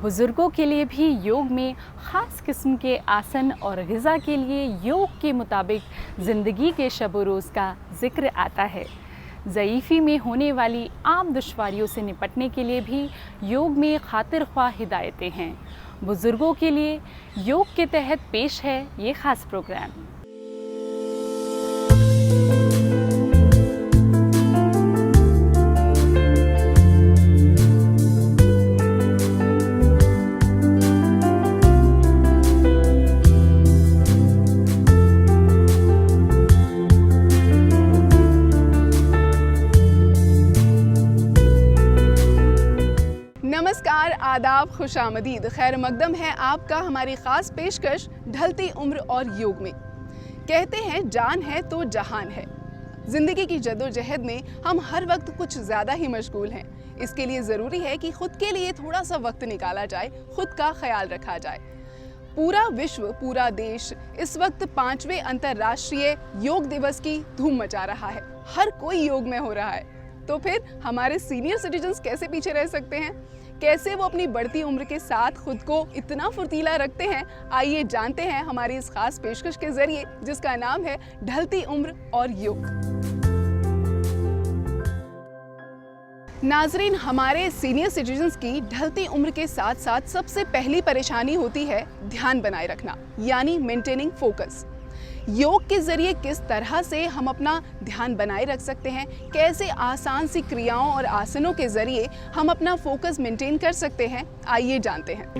बुजुर्गों के लिए भी योग में ख़ास किस्म के आसन और ग़िज़ा के लिए योग के मुताबिक ज़िंदगी के शब रोज़ का जिक्र आता है। ज़ईफ़ी में होने वाली आम दुश्वारियों से निपटने के लिए भी योग में खातिर ख्वाह हिदायतें हैं। बुजुर्गों के लिए योग के तहत पेश है ये ख़ास प्रोग्राम। नमस्कार, आदाब, खुशामदीद, खैर मकदम है आपका हमारी ख़ास पेशकश ढलती उम्र और योग में। कहते हैं जान है तो जहान है। ज़िंदगी की जद्दोजहद में हम हर वक्त कुछ ज़्यादा ही मशगूल हैं। इसके लिए ज़रूरी है कि खुद के लिए थोड़ा सा वक्त निकाला जाए, खुद का ख्याल रखा जाए। पूरा विश्व, पूरा देश इस वक्त 5वें अंतर्राष्ट्रीय योग दिवस की धूम मचा रहा है। हर कोई योग में हो रहा है, तो फिर हमारे सीनियर सिटीजन्स कैसे पीछे रह सकते हैं? कैसे वो अपनी बढ़ती उम्र के साथ खुद को इतना फुर्तीला रखते हैं? आइए जानते हैं हमारी इस खास पेशकश के जरिए, जिसका नाम है ढलती उम्र और योग। नाजरीन, हमारे सीनियर सिटीजन्स की ढलती उम्र के साथ साथ सबसे पहली परेशानी होती है ध्यान बनाए रखना, यानी मेंटेनिंग फोकस। योग के जरिए किस तरह से हम अपना ध्यान बनाए रख सकते हैं, कैसे आसान सी क्रियाओं और आसनों के जरिए हम अपना फोकस मेंटेन कर सकते हैं, आइए जानते हैं।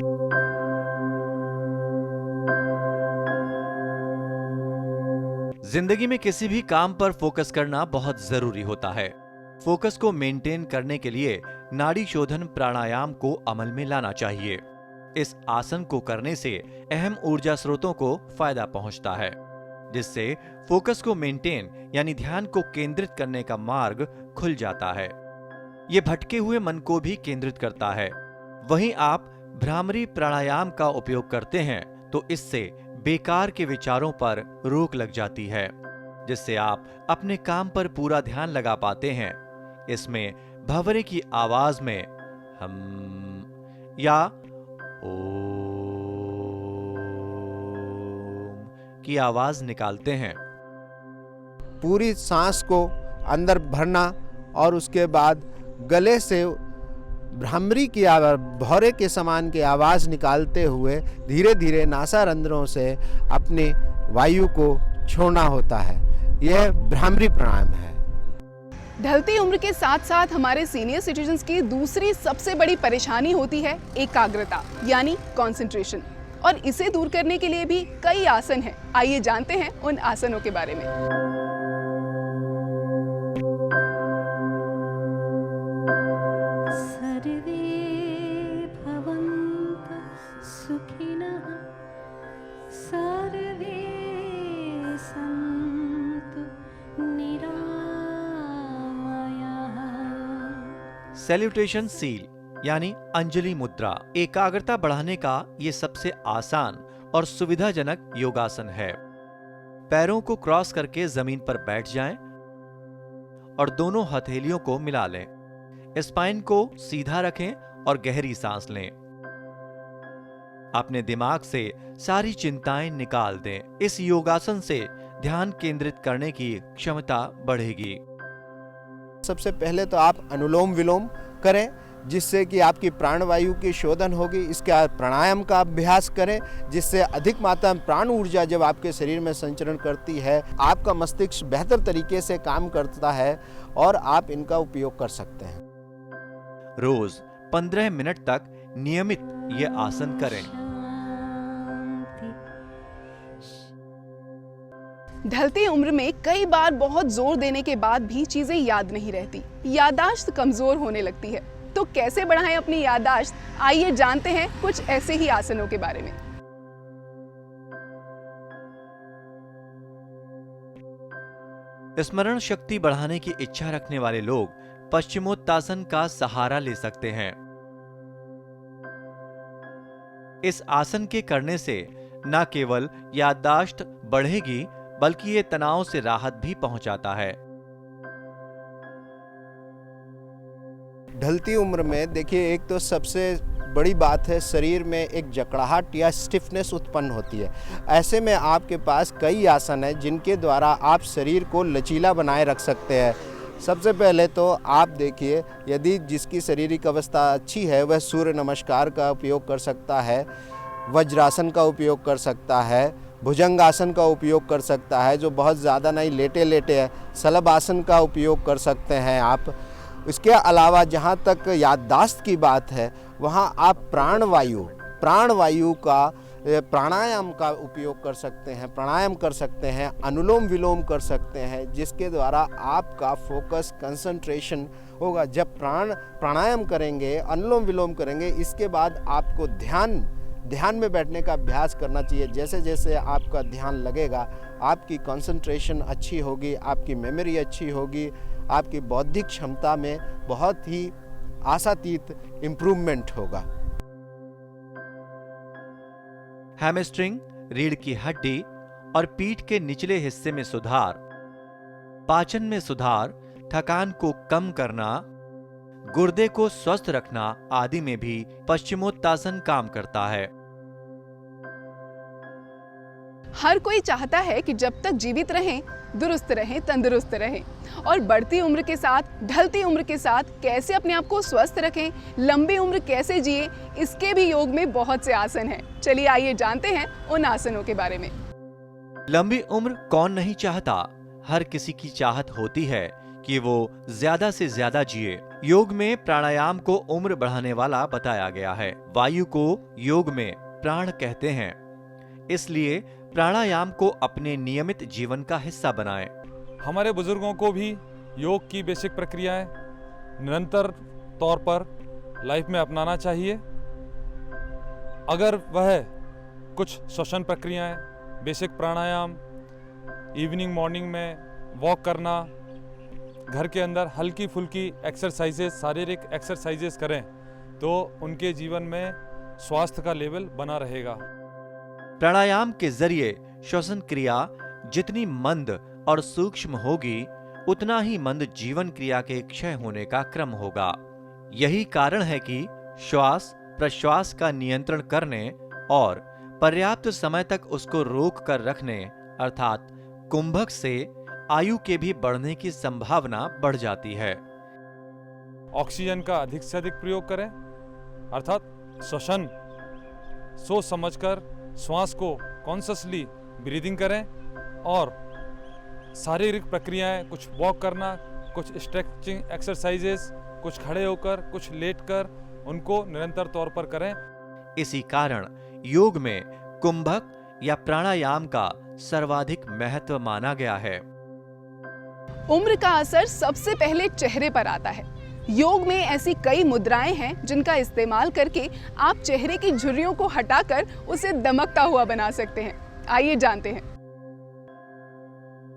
जिंदगी में किसी भी काम पर फोकस करना बहुत जरूरी होता है। फोकस को मेंटेन करने के लिए नाड़ी शोधन प्राणायाम को अमल में लाना चाहिए। इस आसन को करने से अहम ऊर्जा स्रोतों को फायदा पहुंचता है, जिससे फोकस को मेंटेन यानी ध्यान को केंद्रित करने का मार्ग खुल जाता है। ये भटके हुए मन को भी केंद्रित करता है। वहीं आप भ्रामरी प्राणायाम का उपयोग करते हैं तो इससे बेकार के विचारों पर रोक लग जाती है, जिससे आप अपने काम पर पूरा ध्यान लगा पाते हैं। इसमें भंवरे की आवाज में हम या ओ की आवाज निकालते हैं। पूरी सांस को अंदर भरना और उसके बाद गले से भ्रामरी की आवाज, भौरे के समान की आवाज निकालते हुए धीरे धीरे नासारंध्रों से अपनी वायु को छोड़ना होता है। यह भ्रामरी प्राणायाम है। ढलती उम्र के साथ साथ हमारे सीनियर सिटीजन्स की दूसरी सबसे बड़ी परेशानी होती है एकाग्रता, यानी कंसंट्रेशन। और इसे दूर करने के लिए भी कई आसन हैं। आइए जानते हैं उन आसनों के बारे में। सर्वे भवन्तु सुखिनः, सर्वे सन्तु निरामयाः। सैल्यूटेशन सील यानी अंजलि मुद्रा एकाग्रता बढ़ाने का ये सबसे आसान और सुविधाजनक योगासन है। पैरों को क्रॉस करके जमीन पर बैठ जाएं और दोनों हथेलियों को मिला लें। स्पाइन को सीधा रखें और गहरी सांस लें। अपने दिमाग से सारी चिंताएं निकाल दें। इस योगासन से ध्यान केंद्रित करने की क्षमता बढ़ेगी। सबसे पहले तो आप अनुलोम विलोम करें, जिससे कि आपकी प्राणवायु की शोधन होगी। इसके बाद प्राणायाम का अभ्यास करें, जिससे अधिक मात्रा में प्राण ऊर्जा जब आपके शरीर में संचरण करती है, आपका मस्तिष्क बेहतर तरीके से काम करता है और आप इनका उपयोग कर सकते हैं। रोज 15 मिनट तक नियमित ये आसन करें। ढलती उम्र में कई बार बहुत जोर देने के बाद भी चीजें याद नहीं रहती, याददाश्त कमजोर होने लगती है। तो कैसे बढ़ाएं अपनी याददाश्त? आइए जानते हैं कुछ ऐसे ही आसनों के बारे में। स्मरण शक्ति बढ़ाने की इच्छा रखने वाले लोग पश्चिमोत्तासन का सहारा ले सकते हैं। इस आसन के करने से न केवल याददाश्त बढ़ेगी, बल्कि ये तनाव से राहत भी पहुंचाता है। ढलती उम्र में देखिए, एक तो सबसे बड़ी बात है, शरीर में एक जकड़ाहट या स्टिफनेस उत्पन्न होती है। ऐसे में आपके पास कई आसन हैं जिनके द्वारा आप शरीर को लचीला बनाए रख सकते हैं। सबसे पहले तो आप देखिए, यदि जिसकी शारीरिक अवस्था अच्छी है वह सूर्य नमस्कार का उपयोग कर सकता है, वज्रासन का उपयोग कर सकता है, भुजंगासन का उपयोग कर सकता है, जो बहुत ज़्यादा नहीं लेटे लेटे है, शलभ आसन का उपयोग कर सकते हैं आप। इसके अलावा जहाँ तक याददाश्त की बात है, वहाँ आप प्राणवायु का प्राणायाम का उपयोग कर सकते हैं, प्राणायाम कर सकते हैं, अनुलोम विलोम कर सकते हैं, जिसके द्वारा आपका फोकस कंसंट्रेशन होगा। जब प्राणायाम करेंगे, अनुलोम विलोम करेंगे, इसके बाद आपको ध्यान में बैठने का अभ्यास करना चाहिए। जैसे जैसे आपका ध्यान लगेगा, आपकी कंसंट्रेशन अच्छी होगी, आपकी मेमोरी अच्छी होगी, आपकी बौद्धिक क्षमता में बहुत ही आशातीत इम्प्रूवमेंट होगा। हैमस्ट्रिंग, रीढ़ की हड्डी और पीठ के निचले हिस्से में सुधार, पाचन में सुधार, थकान को कम करना, गुर्दे को स्वस्थ रखना आदि में भी पश्चिमोत्तासन काम करता है। हर कोई चाहता है कि जब तक जीवित रहें, दुरुस्त रहें, तंदुरुस्त रहें और बढ़ती उम्र के साथ, ढलती उम्र के साथ कैसे अपने आप को स्वस्थ रखें, लंबी उम्र कैसे जिए, इसके भी योग में बहुत से आसन हैं। चलिए आइए जानते हैं उन आसनों के बारे में। लंबी उम्र कौन नहीं चाहता? हर किसी की चाहत होती है कि वो ज्यादा से ज्यादा जिए। योग में प्राणायाम को उम्र बढ़ाने वाला बताया गया है। वायु को योग में प्राण कहते हैं, इसलिए प्राणायाम को अपने नियमित जीवन का हिस्सा बनाएं। हमारे बुजुर्गों को भी योग की बेसिक प्रक्रियाएं निरंतर तौर पर लाइफ में अपनाना चाहिए। अगर वह कुछ श्वसन प्रक्रियाएं, बेसिक प्राणायाम, इवनिंग मॉर्निंग में वॉक करना, घर के अंदर हल्की फुल्की एक्सरसाइजेस, शारीरिक एक्सरसाइजेस करें तो उनके जीवन में स्वास्थ्य का लेवल बना रहेगा। प्राणायाम के जरिए श्वसन क्रिया जितनी मंद और सूक्ष्म होगी, उतना ही मंद जीवन क्रिया के क्षय होने का क्रम होगा। यही कारण है कि श्वास प्रश्वास का नियंत्रण करने और पर्याप्त समय तक उसको रोक कर रखने अर्थात कुंभक से आयु के भी बढ़ने की संभावना बढ़ जाती है। ऑक्सीजन का अधिक से अधिक प्रयोग करें, अर्थात श्वसन सोच समझकर श्वास को कॉन्शियसली ब्रीदिंग करें और शारीरिक प्रक्रियाएं, कुछ वॉक करना, कुछ स्ट्रेचिंग एक्सरसाइजेस, कुछ खड़े होकर, कुछ लेटकर, उनको निरंतर तौर पर करें। इसी कारण योग में कुंभक या प्राणायाम का सर्वाधिक महत्व माना गया है। उम्र का असर सबसे पहले चेहरे पर आता है। योग में ऐसी कई मुद्राएं हैं जिनका इस्तेमाल करके आप चेहरे की झुर्रियों को हटाकर उसे दमकता हुआ बना सकते हैं। आइए जानते हैं।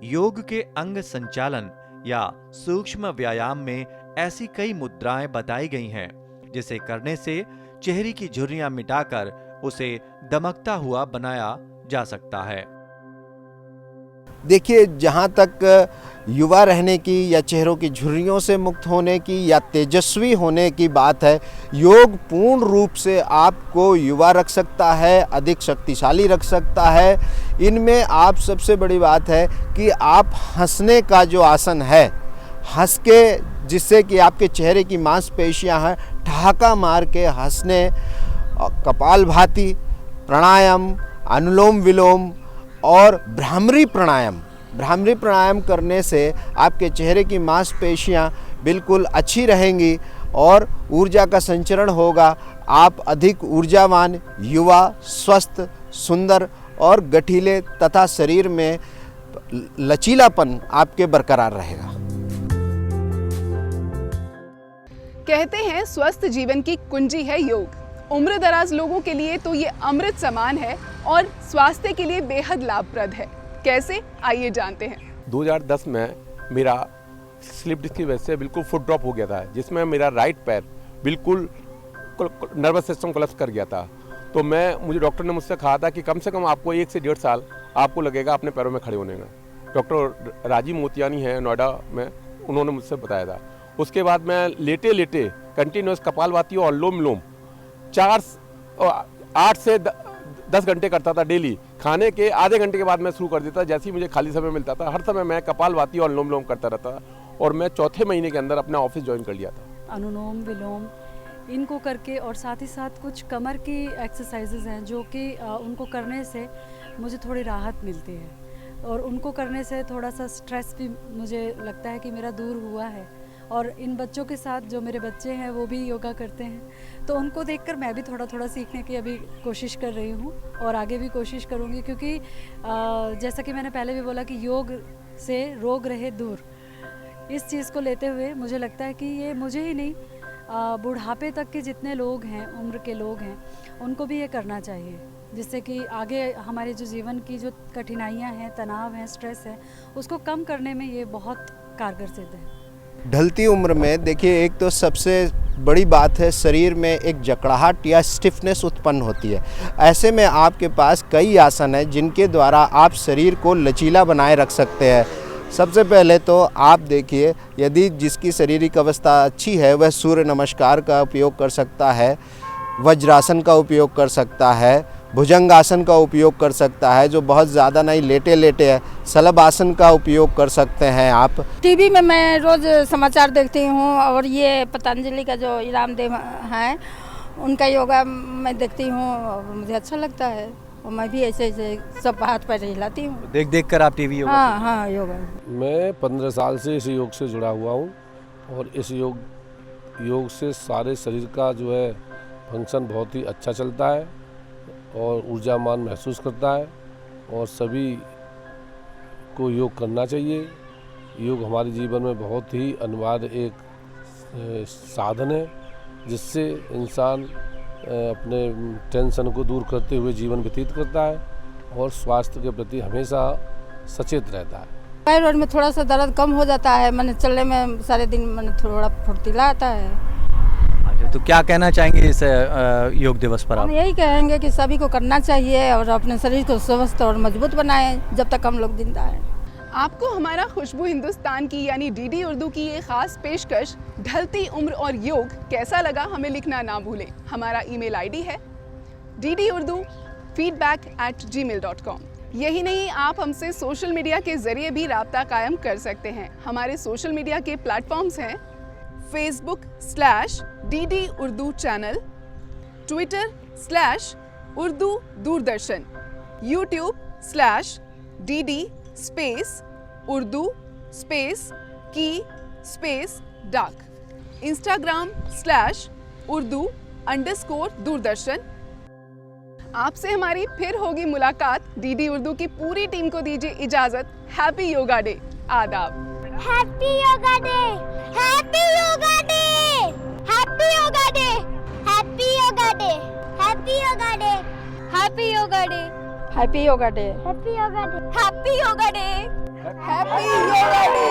योग के अंग संचालन या सूक्ष्म व्यायाम में ऐसी कई मुद्राएं बताई गई हैं, जिसे करने से चेहरे की झुर्रियां मिटाकर उसे दमकता हुआ बनाया जा सकता है। देखिए, जहाँ तक युवा रहने की या चेहरों की झुर्रियों से मुक्त होने की या तेजस्वी होने की बात है, योग पूर्ण रूप से आपको युवा रख सकता है, अधिक शक्तिशाली रख सकता है। इनमें आप सबसे बड़ी बात है कि आप हंसने का जो आसन है, हंस के, जिससे कि आपके चेहरे की मांसपेशियां हैं, ठहाका मार के हंसने, कपालभाति प्राणायाम, अनुलोम विलोम और भ्रामरी प्राणायाम करने से आपके चेहरे की मांसपेशियां बिल्कुल अच्छी रहेंगी और ऊर्जा का संचरण होगा। आप अधिक ऊर्जावान, युवा, स्वस्थ, सुंदर और गठीले तथा शरीर में लचीलापन आपके बरकरार रहेगा। कहते हैं स्वस्थ जीवन की कुंजी है योग। उम्र दराज लोगों के लिए तो ये अमृत समान है और स्वास्थ्य के लिए बेहद लाभप्रद है। कैसे, आइए जानते हैं। 2010 में मेरा स्लिप डिस्क की वजह से बिल्कुल फुट ड्रॉप हो गया था, जिसमें मेरा राइट पैर बिल्कुल नर्वस सिस्टम कोलैप्स कर गया था। तो मुझे डॉक्टर ने मुझसे कहा था कि कम से कम आपको 1 से 1.5 साल आपको लगेगा अपने पैरों में खड़े होने में। डॉक्टर राजीव मोतियानी हैं नोएडा में, उन्होंने मुझसे बताया था। उसके बाद मैं लेटे लेटे कंटिन्यूस कपालभाति और अनुलोम विलोम 8 से 10 घंटे करता था डेली। खाने के आधे घंटे के बाद मैं शुरू कर देता। जैसे ही मुझे खाली समय मिलता था, हर समय मैं कपालभाति और अनुलोम विलोम करता रहता और मैं चौथे महीने के अंदर अपना ऑफिस ज्वाइन कर लिया था। अनुलोम विलोम इनको करके, और साथ ही साथ कुछ कमर की एक्सरसाइजेज हैं जो कि उनको करने से मुझे थोड़ी राहत मिलती है, और उनको करने से थोड़ा सा स्ट्रेस भी मुझे लगता है कि मेरा दूर हुआ है। और इन बच्चों के साथ जो मेरे बच्चे हैं वो भी योगा करते हैं, तो उनको देखकर मैं भी थोड़ा थोड़ा सीखने की अभी कोशिश कर रही हूँ और आगे भी कोशिश करूँगी, क्योंकि जैसा कि मैंने पहले भी बोला कि योग से रोग रहे दूर, इस चीज़ को लेते हुए मुझे लगता है कि ये मुझे ही नहीं, बुढ़ापे तक के जितने लोग हैं, उम्र के लोग हैं, उनको भी ये करना चाहिए, जिससे कि आगे हमारे जो जीवन की जो कठिनाइयाँ हैं, तनाव है, स्ट्रेस है, उसको कम करने में ये बहुत कारगर सिद्ध है। ढलती उम्र में देखिए, एक तो सबसे बड़ी बात है, शरीर में एक जकड़ाहट या स्टिफनेस उत्पन्न होती है। ऐसे में आपके पास कई आसन हैं जिनके द्वारा आप शरीर को लचीला बनाए रख सकते हैं। सबसे पहले तो आप देखिए, यदि जिसकी शारीरिक अवस्था अच्छी है वह सूर्य नमस्कार का उपयोग कर सकता है, वज्रासन का उपयोग कर सकता है, भुजंगासन का उपयोग कर सकता है, जो बहुत ज़्यादा नहीं लेटे लेटे है, शलभ आसन का उपयोग कर सकते हैं आप। टीवी में मैं रोज़ समाचार देखती हूँ, और ये पतंजलि का जो रामदेव हैं उनका योगा मैं देखती हूँ और मुझे अच्छा लगता है, और मैं भी ऐसे ऐसे सब हाथ पैर हिलाती हूँ। देख देख कर आप टीवी योगा? हाँ, योगा। मैं 15 साल से इस योग से जुड़ा हुआ हूँ, और इस योग से सारे शरीर का जो है फंक्शन बहुत ही अच्छा चलता है और ऊर्जावान महसूस करता है, और सभी को योग करना चाहिए। योग हमारे जीवन में बहुत ही अनिवार्य एक साधन है, जिससे इंसान अपने टेंशन को दूर करते हुए जीवन व्यतीत करता है और स्वास्थ्य के प्रति हमेशा सचेत रहता है। पैर और में थोड़ा सा दर्द कम हो जाता है, मैंने चलने में सारे दिन मैंने थोड़ा फुर्तीला आता है। तो क्या कहना चाहेंगे इस योग दिवस पर आप? हम यही कहेंगे कि सभी को करना चाहिए और अपने शरीर को स्वस्थ और मजबूत बनाएं जब तक हम लोग जिंदा हैं। आपको हमारा खुशबू हिंदुस्तान की यानी डीडी उर्दू की ये खास पेशकश ढलती उम्र और योग कैसा लगा, हमें लिखना ना भूलें। हमारा ईमेल आईडी है ddurdu@feedback@gmail.com। यही नहीं, आप हमसे सोशल मीडिया के जरिए भी राब्ता कायम कर सकते हैं। हमारे सोशल मीडिया के प्लेटफॉर्म्स हैं Facebook/DD उर्दू चैनल, Twitter/उर्दू दूरदर्शन, YouTube/DD उर्दू डाक, Instagram/उर्दू_दूरदर्शन। आपसे हमारी फिर होगी मुलाकात। डीडी उर्दू की पूरी टीम को दीजिए इजाजत। Happy yoga day. आदाब। Happy yoga day, happy yoga day, happy yoga day, happy yoga day, happy yoga day, happy yoga day, happy yoga day, happy yoga day, happy yoga day, happy yoga day.